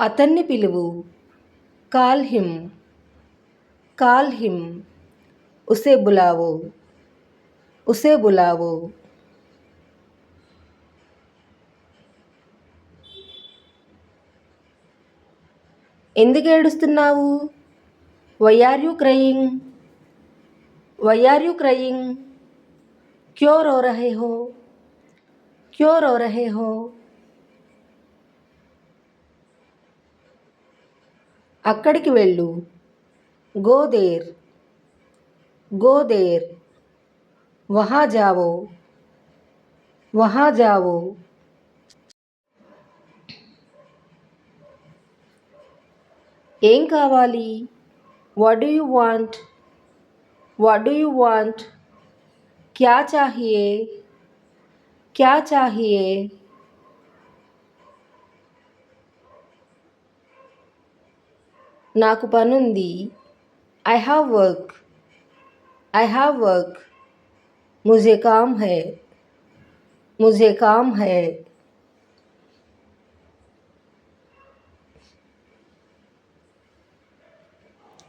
అతన్ని పిలువు. Call him. Call him. ఉసే బులావో. ఉసే బులావో. ఎందుకు ఏడుస్తున్నావు? Why are you crying? Why are you crying? క్యో రో రహే హో? క్యో రో రహే హో? అక్కడికి వెళ్ళు. Go there. Go there. వహా జావో. వహా జావో. ఏం కావాలి? What do you want? What do you want? క్యా చాహియే? క్యా చాహియే? నాకు పనుంది. I have work. I have work. ముझे काम है. मुझे काम है.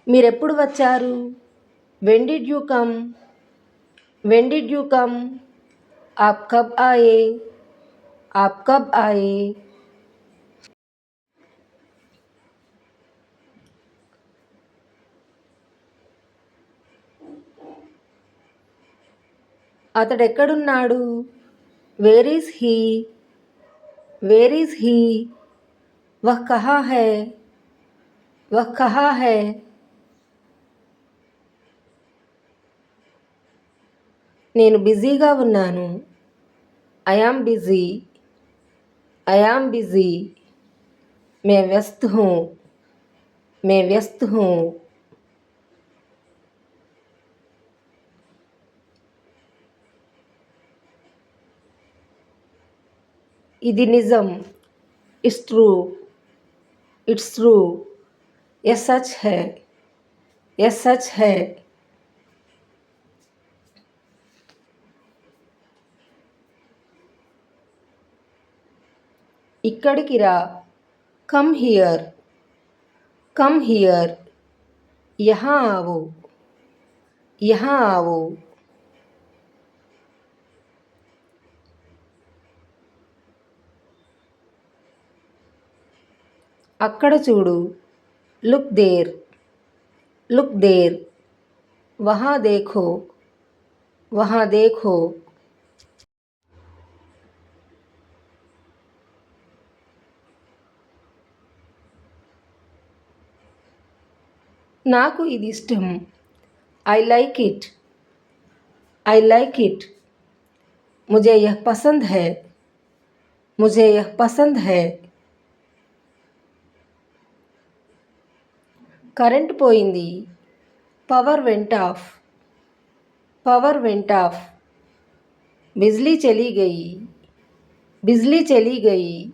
మీరెప్పుడు వచ్చారు? When did you come? When did you come? आप कब आए? आप कब आए? అతడెక్కడున్నాడు? Where is he? Where is he? వహ్ కహా హై? వహ్ కహా హై? నేను బిజీగా ఉన్నాను. I am busy. I am busy. మే వ్యస్త్ హూ. మే వ్యస్త్ హూ. ఇది నిజం. It's true. It's true. ये सच है. ये सच है. ఇక్కడికి రా. Come here. Come here. యహా ఆవో. యహా ఆవో. అక్కడ చూడు. Look there. Look there. వహా దేఖో. వహా దేఖో. నాకు ఇది ఇష్టం. I like it. I like it. मुझे यह पसंद है. मुझे यह पसंद है. కరెంట్ పోయింది. Power went off. Power went off. బిజ్లీ చలి గయి. బిజ్లీ చలి గయి.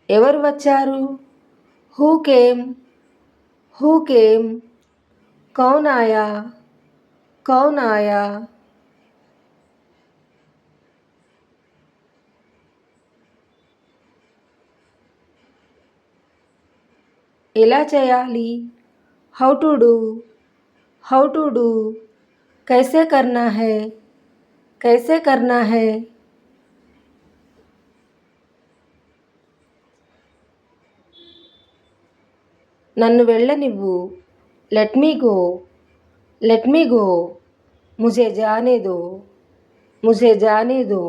ఎవరు వచ్చారు? Who came? Who came? కౌన్ ఆయా? కౌన్ ఆయా? ఎలా చేయాలి? How to do. How to do. कैसे करना है? कैसे करना है? నన్ను వెళ్ళనివ్వు. Let me go. Let me go. ముझे जाने दो. मुझे जाने दो.